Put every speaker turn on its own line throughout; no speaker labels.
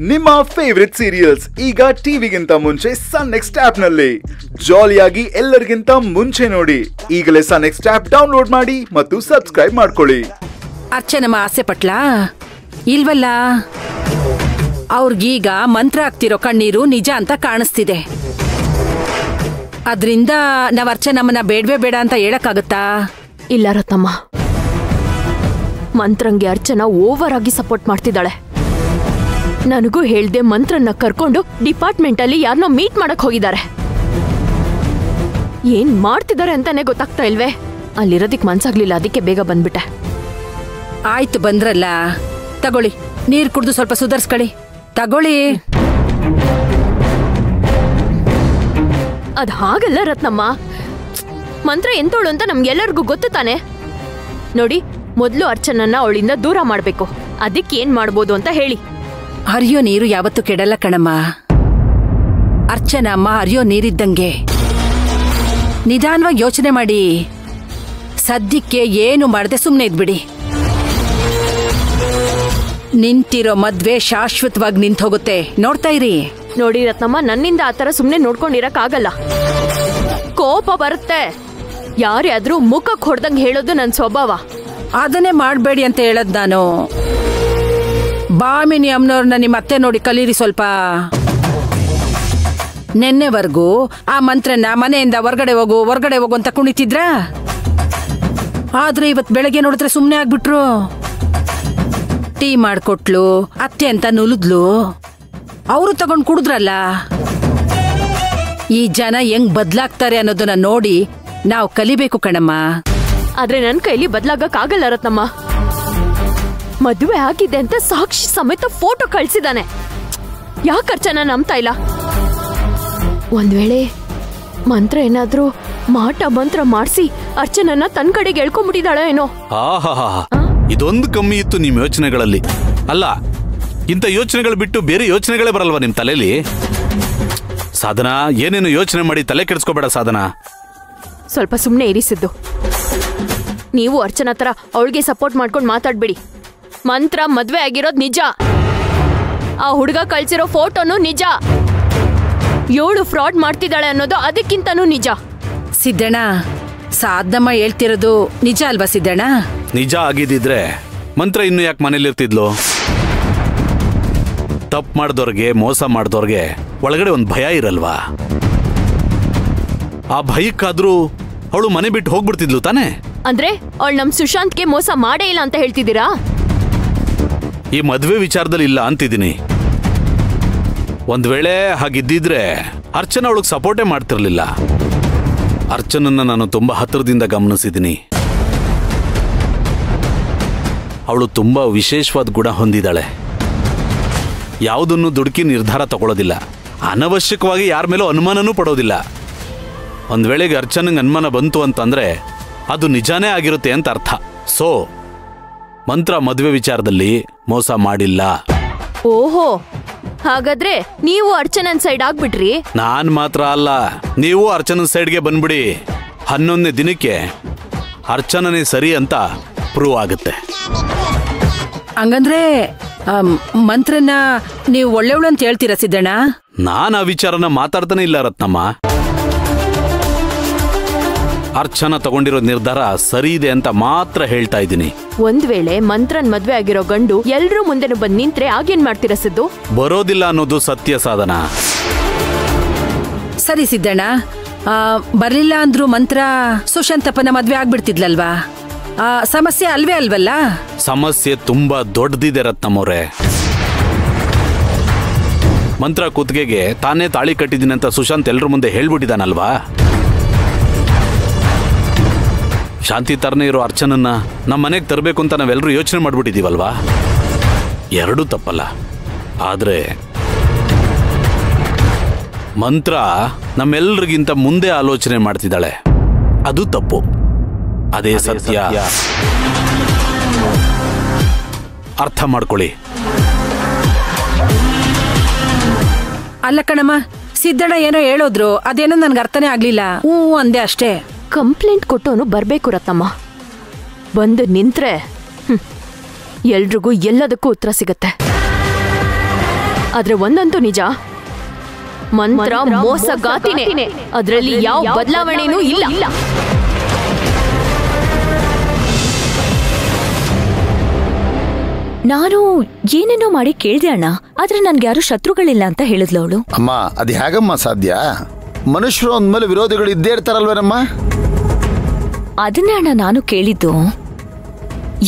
ನಿಮ್ಮ favourite serials ಈಗ ಟಿವಿಗಿಂತ ಮುಂಚೆ ಸನ್ ನೆಕ್ಸ್ಟ್ ಆಪ್ ನಲ್ಲಿ ಜಾಲಿಯಾಗಿ ಎಲ್ಲರಿಗಿಂತ ಮುಂಚೆ ನೋಡಿ. ಈಗಲೇ ಸನ್ ನೆಕ್ಸ್ಟ್ ಆಪ್ ಡೌನ್ಲೋಡ್ ಮಾಡಿ ಮತ್ತು ಸಬ್ಸ್ಕ್ರೈಬ್ ಮಾಡ್ಕೊಳ್ಳಿ.
ಅರ್ಚನಮ್ಮ ಆಸೆ ಪಟ್ಲಾ ಇಲ್ವಲ್ಲ? ಅವ್ರಿಗೀಗ ಮಂತ್ರ ಆಗ್ತಿರೋ ಕಣ್ಣೀರು ನಿಜ ಅಂತ ಕಾಣಿಸ್ತಿದೆ. ಅದ್ರಿಂದ ನಾವ್ ಅರ್ಚನಮ್ಮನ ಬೇಡವೇ ಬೇಡ ಅಂತ ಹೇಳಕ್ಕಾಗತ್ತಾ?
ಇಲ್ಲ ರತ್ನಮ್ಮ, ಮಂತ್ರಂಗೆ ಅರ್ಚನಾ ಓವರ್ ಆಗಿ ಸಪೋರ್ಟ್ ಮಾಡ್ತಿದ್ದಾಳೆ. ನನಗೂ ಹೇಳ್ದೆ ಮಂತ್ರನ್ನ ಕರ್ಕೊಂಡು ಡಿಪಾರ್ಟ್ಮೆಂಟ್ ಅಲ್ಲಿ ಯಾರನ್ನೋ ಮೀಟ್ ಮಾಡಕ್ ಹೋಗಿದ್ದಾರೆ. ಏನ್ ಮಾಡ್ತಿದ್ದಾರೆ ಅಂತಾನೆ ಗೊತ್ತಾಗ್ತಾ ಇಲ್ವೇ. ಅಲ್ಲಿರೋದಿಕ್ ಮನ್ಸಾಗ್ಲಿಲ್ಲ, ಅದಕ್ಕೆ ಬೇಗ ಬಂದ್ಬಿಟ್ಟೆ.
ಆಯ್ತು ಬಂದ್ರಲ್ಲ, ತಗೊಳ್ಳಿ, ನೀರ್ ಕುಡ್ದು ಸ್ವಲ್ಪ ಸುಧಾರಿಸ್ಕೊಳ್ಳಿ. ತಗೊಳ್ಳಿ.
ಅದ್ ಹಾಗಲ್ಲ ರತ್ನಮ್ಮ, ಮಂತ್ರ ಎಂತೋಳು ಅಂತ ನಮ್ಗೆಲ್ಲರಿಗೂ ಗೊತ್ತು ತಾನೆ. ನೋಡಿ, ಮೊದ್ಲು ಅರ್ಚನನ್ನ ಅವಳಿಂದ ದೂರ ಮಾಡ್ಬೇಕು. ಅದಕ್ಕೆ ಏನ್ ಮಾಡ್ಬೋದು ಅಂತ ಹೇಳಿ.
ಹರಿಯೋ ನೀರು ಯಾವತ್ತೂ ಕೆಡಲ್ಲ ಕಣಮ್ಮ. ಅರ್ಚನಮ್ಮ ಹರಿಯೋ ನೀರಿದ್ದಂಗೆ. ನಿಧಾನವಾಗಿ ಯೋಚನೆ ಮಾಡಿ. ಸದ್ಯಕ್ಕೆ ಏನು ಮಾಡದೆ ಸುಮ್ಮನೆ ಇದ್ಬಿಡಿ. ನಿಂತಿರೋ ಮದ್ವೆ ಶಾಶ್ವತವಾಗಿ ನಿಂತು ಹೋಗುತ್ತೆ, ನೋಡ್ತಾ ಇರಿ.
ನೋಡಿ ರತ್ನಮ್ಮ, ನನ್ನಿಂದ ಆತರ ಸುಮ್ನೆ ನೋಡ್ಕೊಂಡಿರಕ್ ಆಗಲ್ಲ. ಕೋಪ ಬರುತ್ತೆ. ಯಾರ್ಯಾದ್ರೂ ಮುಖಕ್ ಹೊಡ್ದಂಗ್ ಹೇಳೋದು ನನ್ ಸ್ವಭಾವ.
ಅದನ್ನೇ ಮಾಡ್ಬೇಡಿ ಅಂತ ಹೇಳದ್ ನಾನು. ಬಾಮಿನಿ ಅಮ್ಮನವ್ರನ್ನ ನಿಮ್ಮ ಅತ್ತೆ ನೋಡಿ ಕಲೀರಿ ಸ್ವಲ್ಪ. ನೆನ್ನೆವರೆಗೂ ಆ ಮಂತ್ರನ ಮನೆಯಿಂದ ಹೊರ್ಗಡೆ ಹೋಗು ಅಂತ ಕುಣಿತಿದ್ರ. ಆದ್ರೆ ಇವತ್ ಬೆಳಗ್ಗೆ ನೋಡಿದ್ರೆ ಸುಮ್ನೆ ಆಗ್ಬಿಟ್ರು. ಟೀ ಮಾಡ್ಕೊಟ್ಲು, ಅತ್ತೆ ಅಂತ ನುಲಿದ್ಲು, ಅವರು ತಗೊಂಡ್ ಕುಡಿದ್ರಲ್ಲ. ಈ ಜನ ಹೆಂಗ್ ಬದ್ಲಾಗ್ತಾರೆ ಅನ್ನೋದನ್ನ ನೋಡಿ ನಾವು ಕಲಿಬೇಕು ಕಣಮ್ಮ.
ಆದ್ರೆ ನನ್ ಕೈಲಿ ಬದ್ಲಾಗಕ್ ಆಗಲ್ಲ ರತ್ನಮ್ಮ. ಮದುವೆ ಆಗಿದೆ ಅಂತ ಸಾಕ್ಷಿ ಸಮೇತ ಫೋಟೋ ಕಳ್ಸಿದಾನೆ. ಯಾಕೆ ಅರ್ಚನಾ ನಂಬ್ತಾ ಇಲ್ಲ? ಒಂದ್ ವೇಳೆ ಮಂತ್ರ ಏನಾದ್ರೂ ಮಾಟ ಮಂತ್ರ ಮಾಡಿಸಿ ಅರ್ಚನನ್ನ ತನ್ ಕಡೆಗೆ ಎಳ್ಕೊಂಡ್ಬಿಟ್ಟಿದಾಳ ಏನೋ.
ಇದೊಂದು ಕಮ್ಮಿ ಇತ್ತು ನಿಮ್ ಯೋಚನೆಗಳಲ್ಲಿ. ಅಲ್ಲ, ಇಂಥ ಯೋಚನೆಗಳು ಬಿಟ್ಟು ಬೇರೆ ಯೋಚನೆಗಳೇ ಬರಲ್ವಾ ನಿಮ್ ತಲೆಯಲ್ಲಿ? ಸಾಧನಾ, ಏನೇನು ಯೋಚನೆ ಮಾಡಿ ತಲೆ ಕೆಡಿಸ್ಕೋಬೇಡ ಸಾಧನಾ.
ಸ್ವಲ್ಪ ಸುಮ್ನೆ ಇರಿಸಿದ್ದು. ನೀವು ಅರ್ಚನಾ ತರ ಅವಳಿಗೆ ಸಪೋರ್ಟ್ ಮಾಡ್ಕೊಂಡು ಮಾತಾಡ್ಬೇಡಿ. ಮಂತ್ರ ಮದ್ವೆ ಆಗಿರೋದ್ ನಿಜ. ಆ ಹುಡುಗ ಕಳ್ಸಿರೋ ಫೋಟೋನು ನಿಜ. 7 ಫ್ರಾಡ್ ಮಾಡ್ತಿದ್ದಾಳೆ ಅನ್ನೋದು ಅದಕ್ಕಿಂತನೂ ನಿಜ.
ಸಿದ್ದಣ್ಣ, ಸಾಧನಮ್ಮ ಹೇಳ್ತಿರೋದು ನಿಜ ಅಲ್ವಾ ಸಿದ್ದಣ್ಣ?
ನಿಜ ಆಗಿದ್ದಿದ್ರೆ ಮಂತ್ರ ಇನ್ನು ಯಾಕೆ ಮನೇಲಿರ್ತಿದ್ಲು? ತಪ್ಪು ಮಾಡಿದವ್ರಿಗೆ, ಮೋಸ ಮಾಡಿದವ್ರಿಗೆ ಒಳಗಡೆ ಒಂದು ಭಯ ಇರಲ್ವಾ? ಆ ಭಯಕ್ಕಾದ್ರೂ ಅವಳು ಮನೆ ಬಿಟ್ಟು ಹೋಗ್ಬಿಡ್ತಿದ್ಲು ತಾನೆ?
ಅಂದ್ರೆ ಅವಳು ನಮ್ ಸುಶಾಂತ್ಗೆ ಮೋಸ ಮಾಡೇ ಇಲ್ಲ ಅಂತ ಹೇಳ್ತಿದ್ದೀರಾ?
ಈ ಮದ್ವೆ ವಿಚಾರದಲ್ಲಿ ಇಲ್ಲ ಅಂತಿದ್ದೀನಿ. ಒಂದ್ ವೇಳೆ ಹಾಗಿದ್ದಿದ್ರೆ ಅರ್ಚನಾ ಅವಳಿಗೆ ಸಪೋರ್ಟೇ ಮಾಡ್ತಿರ್ಲಿಲ್ಲ. ಅರ್ಚನನ್ನ ನಾನು ತುಂಬಾ ಹತ್ತಿರದಿಂದ ಗಮನಿಸಿದ್ದೀನಿ. ಅವಳು ತುಂಬಾ ವಿಶೇಷವಾದ ಗುಣ ಹೊಂದಿದ್ದಾಳೆ. ಯಾವುದನ್ನು ದುಡುಕಿ ನಿರ್ಧಾರ ತಗೊಳ್ಳೋದಿಲ್ಲ. ಅನವಶ್ಯಕವಾಗಿ ಯಾರ ಮೇಲೂ ಅನುಮಾನನೂ ಪಡೋದಿಲ್ಲ. ಒಂದ್ ವೇಳೆಗೆ ಅರ್ಚನಂಗೆ ಅನುಮಾನ ಬಂತು ಅಂತಂದ್ರೆ ಅದು ನಿಜಾನೇ ಆಗಿರುತ್ತೆ ಅಂತ ಅರ್ಥ. ಸೊ ಮಂತ್ರ ಮದುವೆ ವಿಚಾರದಲ್ಲಿ ಮೋಸ ಮಾಡಿಲ್ಲ.
ಓಹೋ, ಹಾಗಾದ್ರೆ ನೀವು ಅರ್ಚನನ್ ಸೈಡ್ ಆಗ್ಬಿಟ್ರಿ?
ನಾನ್ ಮಾತ್ರ ಅಲ್ಲ, ನೀವು ಅರ್ಚನನ್ ಸೈಡ್ಗೆ ಬಂದ್ಬಿಡಿ. 11ನೇ ದಿನಕ್ಕೆ ಅರ್ಚನನೇ ಸರಿ ಅಂತ ಪ್ರೂವ್ ಆಗುತ್ತೆ.
ಹಂಗಂದ್ರೆ ಮಂತ್ರನ ನೀವು ಒಳ್ಳೆವಳು ಅಂತ ಹೇಳ್ತೀರಾ ಸಿದ್ದಣ್ಣ?
ನಾನು ಆ ವಿಚಾರನ ಮಾತಾಡ್ತಾನೆ ಇಲ್ಲ ರತ್ನಮ್ಮ. ಅರ್ಚನಾ ತಗೊಂಡಿರೋ ನಿರ್ಧಾರ ಸರಿ ಇದೆ ಅಂತ ಮಾತ್ರ ಹೇಳ್ತಾ ಇದ್ದೀನಿ.
ಒಂದ್ ವೇಳೆ ಮಂತ್ರನ್ ಮದ್ವೆ ಆಗಿರೋ ಗಂಡು ಎಲ್ರೂ ಮುಂದೆನು ಬಂದ್ ನಿಂತ್ರೆ ಆಗೇನ್ ಮಾಡ್ತೀರಾ ಸಿದ್ದು?
ಬರೋದಿಲ್ಲ ಅನ್ನೋದು ಸತ್ಯ ಸಾಧನಾ.
ಸರಿ ಸಿದ್ದಣ್ಣ, ಬರ್ಲಿಲ್ಲ ಅಂದ್ರೂ ಮಂತ್ರ ಸುಶಾಂತಪ್ಪನ ಮದ್ವೆ ಆಗ್ಬಿಡ್ತಿದ್ಲಲ್ವಾ? ಸಮಸ್ಯೆ ಅಲ್ವೇ ಅಲ್ವಲ್ಲ?
ಸಮಸ್ಯೆ ತುಂಬಾ ದೊಡ್ಡದಿದೆ ರತ್ನಮ್ಮವ್ರೆ. ಮಂತ್ರ ಕುತ್ತಿಗೆಗೆ ತಾನೇ ತಾಳಿ ಕಟ್ಟಿದ್ದೀನಿ ಅಂತ ಸುಶಾಂತ್ ಎಲ್ರ ಮುಂದೆ ಹೇಳ್ಬಿಟ್ಟಿದ್ದಾನಲ್ವಾ? ಶಾಂತಿ ತರನೇ ಇರೋ ಅರ್ಚನನ್ನ ನಮ್ಮ ಮನೆಗೆ ತರಬೇಕು ಅಂತ ನಾವೆಲ್ಲರೂ ಯೋಚನೆ ಮಾಡ್ಬಿಟ್ಟಿದೀವಲ್ವಾ? ಎರಡೂ ತಪ್ಪಲ್ಲ. ಆದ್ರೆ ಮಂತ್ರ ನಮ್ಮೆಲ್ಲರಿಗಿಂತ ಮುಂದೆ ಆಲೋಚನೆ ಮಾಡ್ತಿದ್ದಾಳೆ, ಅದು ತಪ್ಪು. ಅದೇ ಸತ್ಯ. ಅರ್ಥ ಮಾಡ್ಕೊಳ್ಳಿ.
ಅಲ್ಲ ಕಣಮ್ಮ, ಸಿದ್ದಣ್ಣ ಏನೋ ಹೇಳೋದ್ರು, ಅದೇನೋ ನನ್ಗೆ ಅರ್ಥನೇ ಆಗ್ಲಿಲ್ಲ. ಅಂದೆ ಅಷ್ಟೇ.
ಕಂಪ್ಲೇಂಟ್ ಕೊಟ್ಟೋನು ಬರ್ಬೇಕು ರತ್ನಮ್ಮ. ಬಂದು ನಿಂತ್ರೆ ಎಲ್ರಿಗೂ ಎಲ್ಲದಕ್ಕೂ ಉತ್ತರ ಸಿಗತ್ತೆ. ಆದ್ರೆ ಒಂದಂತೂ ನಿಜ, ಮಂತ್ರ ಮೋಸಗಾತಿನೇ, ಅದರಲ್ಲಿ ಯಾವ ಬದಲಾವಣೆನೂ ಇಲ್ಲ.
ನಾನು ಏನೇನೋ ಮಾಡಿ ಕೇಳ್ದೆ ಅಣ್ಣ, ಆದ್ರೆ ನನ್ಗೆ ಯಾರು ಶತ್ರುಗಳಿಲ್ಲ ಅಂತ ಹೇಳಿದ್ಲು ಅವಳು.
ಅಮ್ಮ ಅದು ಹೇಗಮ್ಮ ಸಾಧ್ಯ? ಮನುಷ್ಯರು ಅಂದ್ಮೇಲೆ ವಿರೋಧಿಗಳು ಇದ್ದೇ ಇರ್ತಾರಲ್ವೇನಮ್ಮ?
ಅದನ್ನೇ ಅಣ್ಣ ನಾನು ಕೇಳಿದ್ದು.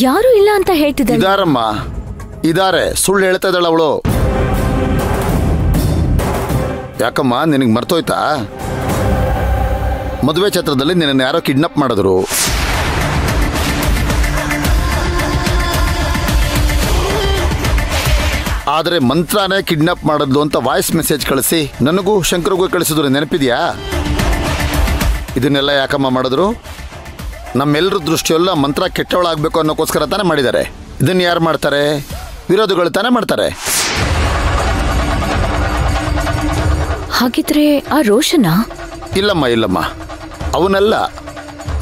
ಯಾರು ಇಲ್ಲ ಅಂತ ಹೇಳ್ತಿದ್ದ.
ಇದಾರಮ್ಮ, ಇದಾರೆ. ಸುಳ್ಳು ಹೇಳ್ತಾ ಇದ್ದಾಳ ಅವಳು. ಯಾಕಮ್ಮ, ನಿನಗೆ ಮರ್ತೋಯ್ತಾ? ಮದುವೆ ಛತ್ರದಲ್ಲಿ ನಿನ್ನ ಯಾರೋ ಕಿಡ್ನಾಪ್ ಮಾಡಿದ್ರು. ಆದರೆ ಮಂತ್ರನೇ ಕಿಡ್ನಾಪ್ ಮಾಡಿದ್ಲು ಅಂತ ವಾಯ್ಸ್ ಮೆಸೇಜ್ ಕಳಿಸಿ ನನಗೂ ಶಂಕರ್ಗೂ ಕಳಿಸಿದ್ರು, ನೆನಪಿದ್ಯಾ? ಇದನ್ನೆಲ್ಲ ಯಾಕಮ್ಮ ಮಾಡಿದ್ರು? ನಮ್ಮೆಲ್ಲರ ದೃಷ್ಟಿಯೆಲ್ಲ ಮಂತ್ರ ಕೆಟ್ಟವಳಾಗಬೇಕು ಅನ್ನೋಕ್ಕೋಸ್ಕರ ತಾನೇ ಮಾಡಿದ್ದಾರೆ. ಇದನ್ನು ಯಾರು ಮಾಡ್ತಾರೆ? ವಿರೋಧಿಗಳು ತಾನೇ ಮಾಡ್ತಾರೆ.
ಹಾಗಿದ್ರೆ ಆ ರೋಷನ?
ಇಲ್ಲಮ್ಮ ಇಲ್ಲಮ್ಮ, ಅವನಲ್ಲ.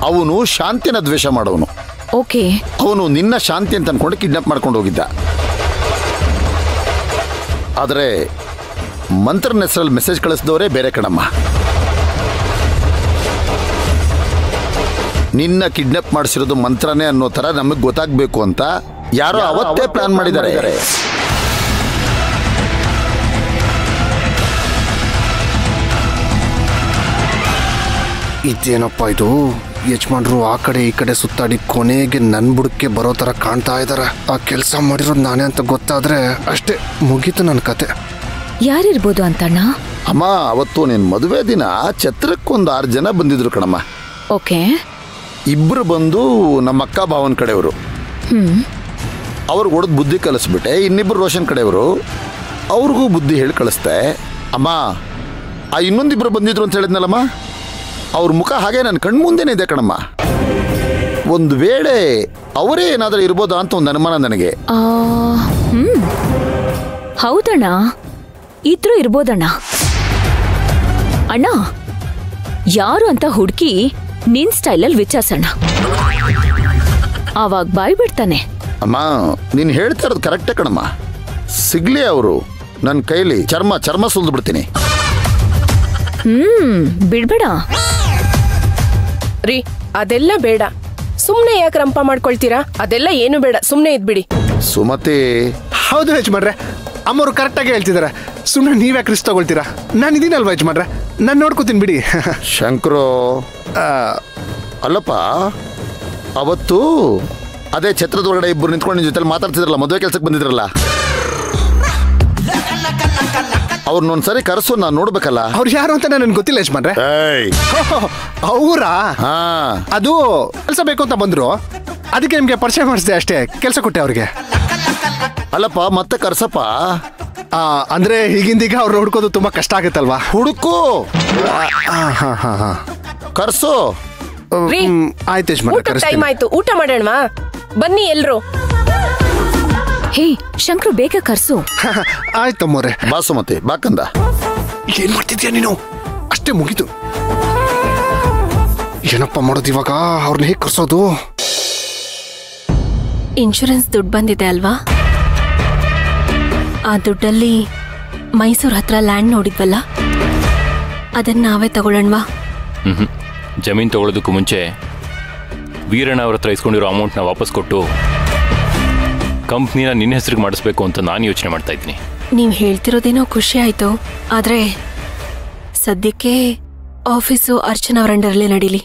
ಅವನು ಶಾಂತಿನ ದ್ವೇಷ ಮಾಡೋನು.
ಓಕೆ.
ಅವನು ನಿನ್ನ ಶಾಂತಿ ಅಂತ ಅನ್ಕೊಂಡು ಕಿಡ್ನಾಪ್ ಮಾಡ್ಕೊಂಡು ಹೋಗಿದ್ದ. ಆದರೆ ಮಂತ್ರನ ಹೆಸರಲ್ಲಿ ಮೆಸೇಜ್ ಕಳಿಸಿದವರೇ ಬೇರೆ ಕಣಮ್ಮ. ನಿನ್ನ ಕಿಡ್ನಾಪ್ ಮಾಡಿಸಿರೋದು ಮಂತ್ರನೇ ಅನ್ನೋ ಥರ ನಮಗೆ ಗೊತ್ತಾಗಬೇಕು ಅಂತ ಯಾರೋ ಅವತ್ತೇ ಪ್ಲಾನ್ ಮಾಡಿದ್ದಾರೆ.
ಇದೇನಪ್ಪ ಇದು? ಯಜಮಾನ್ರು ಆ ಕಡೆ ಈ ಕಡೆ ಸುತ್ತಾಡಿ ಕೊನೆಗೆ ನನ್ನ ಬುಡಕ್ಕೆ ಬರೋ ಥರ ಕಾಣ್ತಾ ಇದ್ದಾರೆ. ಆ ಕೆಲಸ ಮಾಡಿರೋದು ನಾನೇ ಅಂತ ಗೊತ್ತಾದ್ರೆ ಅಷ್ಟೇ, ಮುಗೀತು ನನ್ನ ಕತೆ.
ಯಾರಿರ್ಬೋದು ಅಂತಣ್ಣ?
ಅಮ್ಮ, ಅವತ್ತು ನಿನ್ನ ಮದುವೆ ದಿನ ಛತ್ರಕ್ಕೊಂದು 6 ಜನ ಬಂದಿದ್ರು ಕಣಮ್ಮ.
ಓಕೆ.
ಇಬ್ಬರು ಬಂದು ನಮ್ಮ ಅಕ್ಕ ಭಾವನ ಕಡೆಯವರು. ಅವ್ರಿಗೆ ಹೊಡೆದು ಬುದ್ಧಿ ಕಲಿಸ್ಬಿಟ್ಟೆ. ಇನ್ನಿಬ್ಬರು ರೋಷನ್ ಕಡೆಯವರು, ಅವ್ರಿಗೂ ಬುದ್ಧಿ ಹೇಳಿ ಕಳಿಸ್ದೆ. ಅಮ್ಮ, ಆ ಇನ್ನೊಂದಿಬ್ಬರು ಬಂದಿದ್ರು ಅಂತ ಹೇಳಿದ್ನಲ್ಲಮ್ಮ, ಅವ್ರ ಮುಖ ಹಾಗೆ ನನ್ನ ಕಣ್ಮುಂದೆನೇ ಇದೆ ಕಣಮ್ಮ. ಒಂದು ವೇಳೆ ಅವರೇ ಏನಾದರೂ ಇರ್ಬೋದಾ ಅಂತ ಒಂದು ಅನುಮಾನ ನನಗೆ.
ಹೌದಣ್ಣ, ಇದ್ರೂ ಇರ್ಬೋದಣ್ಣ. ಅಣ್ಣ, ಯಾರು ಅಂತ ಹುಡುಕಿ ನಿನ್ ಸ್ಟೈಲಲ್ಲಿ ವಿಚಾರಿಸೋಣ, ಆವಾಗ ಬಾಯ್ ಬಿಡ್ತಾನೆ.
ಅಮ್ಮ, ನೀನು ಹೇಳ್ತಾ ಇರೋದು ಕರೆಕ್ಟೇ ಕಣಮ್ಮ. ಸಿಗ್ಲಿ ಅವರು, ನನ್ನ ಕೈಲಿ ಚರ್ಮ ಸುಲ್ದು ಬಿಡ್ತೀನಿ.
ಬಿಡ್ಬೇಡ
ರೀ, ಅದೆಲ್ಲ ಬೇಡ. ಸುಮ್ನೆ ಯಾಕೆ ರಂಪ ಮಾಡ್ಕೊಳ್ತೀರಾ? ಅದೆಲ್ಲ ಏನು ಬೇಡ, ಸುಮ್ನೆ ಇದ್ಬಿಡಿ.
ಸುಮತಿ.
ಹೌದು ಯಜಮಾನ್ರೆ, ಅಮ್ಮವ್ರು ಕರೆಕ್ಟಾಗಿ ಹೇಳ್ತಿದ್ದಾರೆ. ಸುಮ್ಮನೆ ನೀವ್ಯಾಕೆ ರಿಸ್ಕ್ ತಗೊಳ್ತೀರಾ? ನಾನು ಇದೀನಲ್ವಾ ಯಜಮಾನ್ರೆ, ನಾನು ನೋಡ್ಕೋತೀನಿ ಬಿಡಿ.
ಶಂಕರು, ಅಲ್ಲಪ್ಪ, ಅವತ್ತು ಅದೇ ಛತ್ರದ ಒಳಗಡೆ ಇಬ್ಬರು ನಿಂತ್ಕೊಂಡು ನಿನ್ನ ಜೊತೆಲಿ ಮಾತಾಡ್ತಿದ್ರಲ್ಲ, ಮದುವೆ ಕೆಲ್ಸಕ್ಕೆ ಬಂದಿದ್ರಲ್ಲ, ಅವ್ರನ್ನೊಂದ್ಸರಿ ಕರೆಸು, ನಾನು ನೋಡ್ಬೇಕಲ್ಲ.
ಅವ್ರು ಯಾರು ಅಂತ ನನಗೆ ಗೊತ್ತಿಲ್ಲ ಯಜಮಾನ್ರೆ. ಅವರಾ? ಅದು ಕೆಲಸ ಬೇಕು ಅಂತ ಬಂದ್ರು, ಅದಕ್ಕೆ ನಿಮ್ಗೆ ಪರಿಚಯ ಮಾಡಿಸಿದೆ ಅಷ್ಟೇ, ಕೆಲಸ ಕೊಟ್ಟೆ ಅವ್ರಿಗೆ.
ಅಲ್ಲಪ್ಪ, ಮತ್ತೆ ಕರ್ಸಪ್ಪ.
ಅಂದ್ರೆ ಈಗಿಂದೀಗ ಅವ್ರು ಹುಡ್ಕೋದು ತುಂಬಾ ಕಷ್ಟ ಆಗುತ್ತಲ್ವಾ?
ಹುಡುಕು, ಕರ್ಸು.
ಆಯ್ತು ಯಜಮಾನ್ರೆ,
ಟೈಮ್ ಆಯ್ತು, ಊಟ ಮಾಡೋಣವಾ? ಬನ್ನಿ ಎಲ್ರು.
ಹೇ ಶಂಕರು, ಬೇಗ ಕರ್ಸು.
ಆಯ್ತಮ್ಮವ್ರೆ.
ಬಾ ಸುಮತಿ, ಬಾಕಂದ.
ಏನ್ ಮಾಡ್ತಿದ್ಯಾ ನೀನು? ಅಷ್ಟೇ ಮುಗಿತು. ಏನಪ್ಪ ಮಾಡೋದು ಇವಾಗ? ಅವ್ರನ್ನ ಹೇಗೆ ಕರ್ಸೋದು?
ಇನ್ಶೂರೆನ್ಸ್ ದುಡ್ಡು ಬಂದಿದೆ ಅಲ್ವಾ? ಆ ದುಡ್ಡಲ್ಲಿ ಮೈಸೂರು ಹತ್ರ ಲ್ಯಾಂಡ್ ನೋಡಿದ್ವಲ್ಲ, ಅದನ್ನ ನಾವೇ ತಗೊಳ್ಳೋಣವಾ?
ಜಮೀನು ತಗೊಳ್ಳೋದಕ್ಕೂ ಮುಂಚೆ ವೀರಣ್ಣ ಅವ್ರ ಹತ್ರ ಇಸ್ಕೊಂಡಿರೋ ಅಮೌಂಟ್ನ ವಾಪಸ್ ಕೊಟ್ಟು ಕಂಪ್ನಿನ ನಿನ್ನ ಹೆಸರಿಗೆ ಮಾಡಿಸ್ಬೇಕು ಅಂತ ನಾನು ಯೋಚನೆ ಮಾಡ್ತಾ ಇದ್ದೀನಿ.
ನೀವು ಹೇಳ್ತಿರೋದೇನೋ ಖುಷಿ ಆಯ್ತು, ಆದರೆ ಸದ್ಯಕ್ಕೆ ಆಫೀಸು ಅರ್ಚನಾ ಅವರ ಅಂಡರಲ್ಲೇ ನಡೀಲಿ.